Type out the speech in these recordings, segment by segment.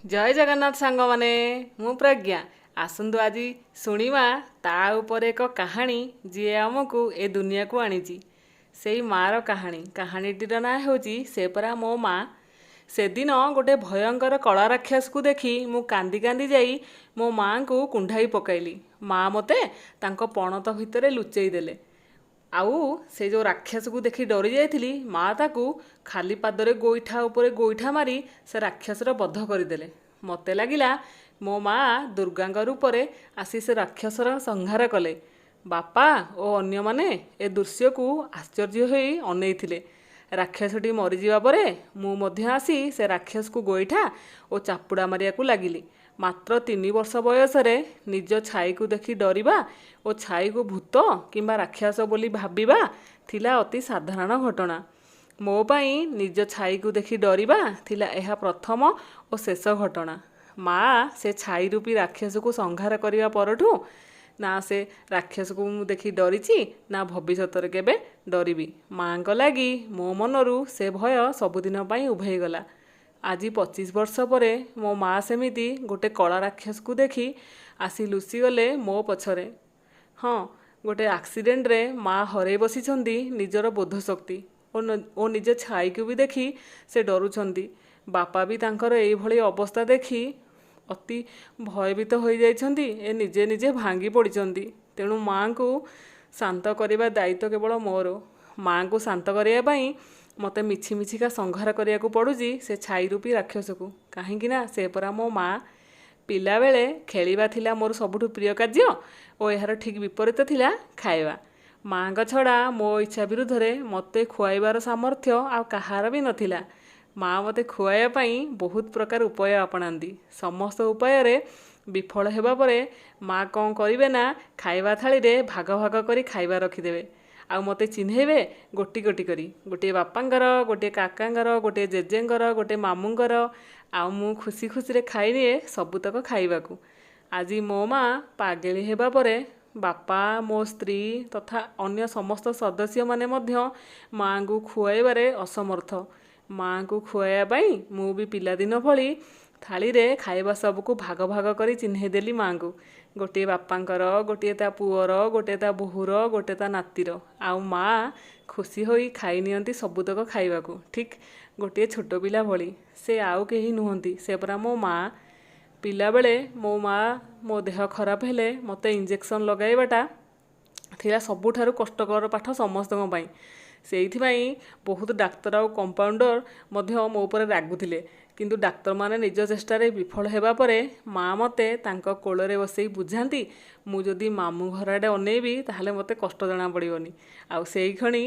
जय जगन्नाथ सांग माने मु प्रज्ञा आसंतु आज शुणा ता उपर एक कहानी जी आमको ए दुनिया को आनी से मार कहानी कहानीटीर ना हूँ से परा मो माँ से दिन गोटे भयंकर कला राक्षस को देखी मु कांदी कांदी जाई मो माँ को कुंडाई पकाइली। माँ मते तांको पणत भितर लुचेई देले। आउ से जो राक्षस को देखी डरी जाइथिली माँ ताकू खाली पादरे गोईठा उपरे गोईठा मारी से राक्षसर बध करदेले। मते लागिला मो माँ दुर्गांग रूपरे आसी से राक्षसर संहार कले। बापा ओ अन्य माने ए दृश्य को आश्चर्य होई अनेइथिले। राक्षसटी मरीजिबा परे मु मध्य आसी से राक्षस को गोईठा और चापुड़ा मारिया को लागिली। मात्र 3 वर्ष बयसरे निज छाई को देखी डरिबा और छाई को भूत किंबा राक्षस बोली भाबिबा थिला अति साधारण घटना। मो पाई निज छाई को देखी डरिबा थिला एहा प्रथम और शेष घटना। माँ से छाई रूपी राक्षस को संहार करिबा परठू ना से राक्षस को मु देखी डरिछि ना भविष्यत केबे डरिबी। माँ को लगी मो मनरू से भय सबुदिन पाई उभे गला। आज 25 वर्ष पर मो माँ सेमिति गोटे कला राक्षस को देखी आसी लुसी गले मो पछरे। हाँ, गोटे एक्सीडेंट रे माँ हरे बसिछंदी निजर बोध शक्ति और निज छाई को भी देखी से डरुछंदी। बापा भी तांकर एई भली अवस्था देखी अति भयभीत हो जाइछंदी ए निजे निजे भांगी पड़िछंदी। तेणु माँ को शांत करिबा दायित्व केवल मोर। माँ को शांत करिया पई मते मिछि मिछिका संहार करिया को पड़ुजी से छाई रूपी राक्षस को। काहेकि ना से परा मो माँ पिला बेले खेलिबा थिला मोर सबुठु प्रिय कार्य और यार ठीक विपरीत थिला खाइबा। माँ का छड़ा मो इच्छा विरुद्ध रे मते खुआइबार सामर्थ्य आ कहार भी नथिला। माँ मते खुआइया पई बहुत प्रकार उपाय अपनांदी। समस्त उपाय रे विफल हेबा परे माँ कौन करिवे ना खाइबा थाली रे भाग भाग करी खाइबा रखिदेवे। आ मते चिन्हेबे गोटी गोटी करी गोटे बापांगर गोटे काकांगर गोटे जेजेंगर गोटे मामूंगर आ मु खुशी खुशी रे खाइनिए सबुतक खाइबाकू। आज मो माँ पागेली हेबा परे बापा मो स्त्री तथा अन्य समस्त सदस्य माने मध्य माँ को खुआइबारे असमर्थ। माँ को खुआइया पाई मु भी पिलादिन भली थाली रे खाइबा सबको भाग भाग करी चिन्हेदेली माँ को। गोटे बापांकर गोटे ता पुअर गोटे ता बोहूर गोटे ता नातीर आउ माँ खुशी होई खाई नियंती सबुतक खाइबाकू ठीक गोटे छोट पिला भली। से आउ केही नुहंती से परा मो माँ। पिला बेले मो माँ मो देह खराब हेले मते इंजेक्शन लगाइबाटा थिला सबुठारु कष्टकर पाठ समस्तक पाई। सेइथिपाई बहुत डाक्तर आउ कंपाउंडर मध्य मो ऊपर रागुथिले किंतु डाक्तर माने निज चेष्टा रे विफल हेबा परे माँ मते तांको कोଳରେ बसई बुझांती मु जदि मामू घर आडे अनेबी ताहले मते कष्ट जना पड़िबनी। आउ सेई खणी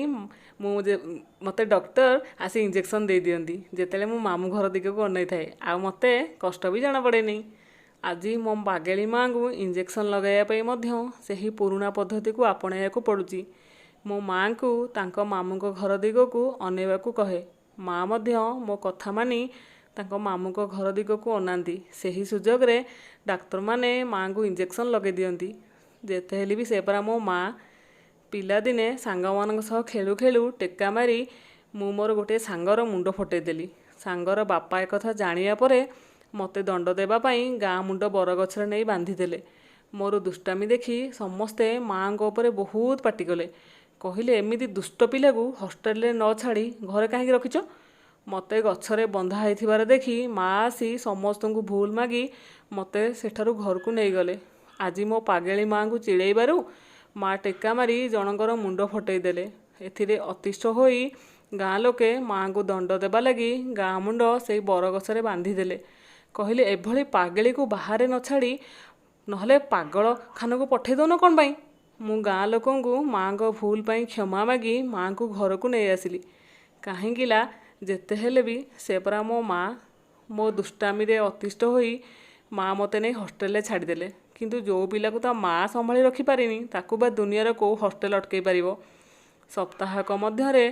मते डॉक्टर आसी इंजेक्शन दे दियंती जेतेले मु मामू घर दिगको अनै थाए आउ मते कष्ट भी जना पड़ेनी। आज मो बागेली माँ को इंजेक्शन लगाइया पई मध्य सेही पुराना पद्धति को आपणाइया को पड़ुची। मो माँ को तांको मामू को घर दिगको अनेबाकू कहे। माँ मध्य मो कथा मानी तांको मामू को घर दिगको अनांती। सेही सुजोग रे डाक्तर माने माँ को इंजेक्शन लगे दियंती। जेते हेली भी से परा मो माँ पिला दिने सांग मानक सह खेलु खेलु टेक्का मारी मु मोर गोटे सांगर मुंड फटेई देली। सांगर बापा एक कथा जानिया परे मते दंड देबा पई गाँ मुंड बरगछरे नै बांधी देले। मोर दुष्टामी देखी समस्ते माँ को ऊपर बहुत पाटी कले। कहिले एमिति दुष्ट पिला को हॉस्टेल रे न छाड़ी घरे काहे रखिछ। मते गछरे बंधा होइथिबार देखी माँ आसी समस्त को भूल मागी मते सेठारु घर को नहीं गले। आज मो पागेली माँ को चिड़ेइबारु माँ टेक्का मारी जनकर मुंड फटेई देले। एथिरे अतिष्ठ होई गाँ लोके माँ को दंड देबा लगी गाँ मुंड से बरगछरे बांधी देले। कहले एभली पागेली को बाहरे न छाड़ी नहले पागल खाना को पठे दौन कौन पाई। मु गाँ लोकों को माँ को भूल पाई क्षमा मागी माँ को घर को नहीं आसिली। काहेकिला जेते हेले भी से परा मो माँ मो दुष्टामी रे अतिष्ठ होई माँ मते नहीं हॉस्टेल छाड़देले। किंतु जो पिला को ता माँ संभाली रखी पारिनी ताकू बा दुनिया को हॉस्टेल अटकई पारिबो। सप्ताहक मध्यरे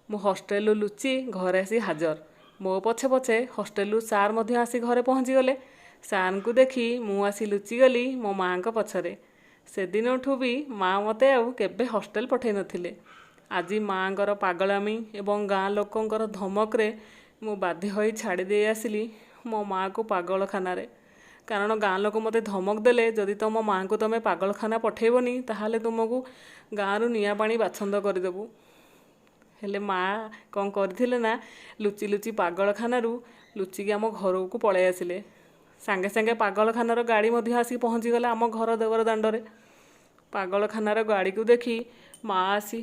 मु हॉस्टेल लुचि घरे आसी हाजर। मो पछे पछे हॉस्टेल सार मध्य आसी घरे पहुँची गले। सार को देखी मु आसी लुचि गली मो माँ का पछरे। से दिनठू भी माँ मते आउ केबे हॉस्टेल पठे नथिले। आज माँकर पागलामी एवं गाँ लोकंकर धमक रे मु बाध्य होई छाड़ी दे आसिली ମୋ ମାଆକୁ ପାଗଳଖାନାରେ। କାରଣ ଗାଁ ଲୋକ ମୋତେ ଧମକ ଦେଲେ, ଯଦି ତୁମ ମାଆଙ୍କୁ ତୁମେ ପାଗଳଖାନା ପଠେଇବନି ତାହେଲେ ତୁମକୁ ଗାଁରୁ ନିଆଁ ପାଣି ବାଛନ୍ଦ କରିଦେବୁ। ହେଲେ ମାଆ କ'ଣ କରିଥିଲେ ନା, ଲୁଚି ଲୁଚି ପାଗଳଖାନାରୁ ଲୁଚିକି ଆମ ଘରକୁ ପଳାଇ ଆସିଲେ। ସାଙ୍ଗେ ସାଙ୍ଗେ ପାଗଳଖାନାର ଗାଡ଼ି ମଧ୍ୟ ଆସିକି ପହଞ୍ଚିଗଲା ଆମ ଘର ଦେବର ଦାଣ୍ଡରେ। ପାଗଳଖାନାର ଗାଡ଼ିକୁ ଦେଖି ମାଆ ଆସି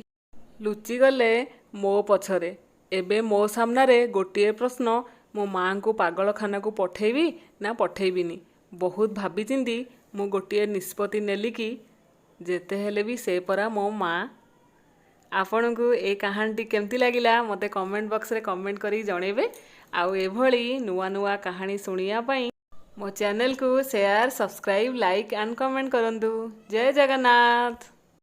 ଲୁଚିଗଲେ ମୋ ପଛରେ। ଏବେ ମୋ ସାମ୍ନାରେ ଗୋଟିଏ ପ୍ରଶ୍ନ, ମୋ ମାଆଙ୍କୁ ପାଗଳଖାନାକୁ ପଠେଇବି ନା ପଠେଇବିନି। ବହୁତ ଭାବିଚିନ୍ତି ମୁଁ ଗୋଟିଏ ନିଷ୍ପତ୍ତି ନେଲି କି ଯେତେ ହେଲେ ବି ସେ ପରା ମୋ ମାଆ। ଆପଣଙ୍କୁ এই କାହାଣୀଟି କେମିତି ଲାଗିଲା ମୋତେ କମେଣ୍ଟ ବକ୍ସରେ କମେଣ୍ଟ କରିକି ଜଣେଇବେ। ଆଉ ଏଭଳି ନୂଆ ନୂଆ କାହାଣୀ ଶୁଣିବା ପାଇଁ ମୋ ଚ୍ୟାନେଲକୁ share, subscribe, like and comment କରନ୍ତୁ। ଜୟ ଜଗନ୍ନାଥ।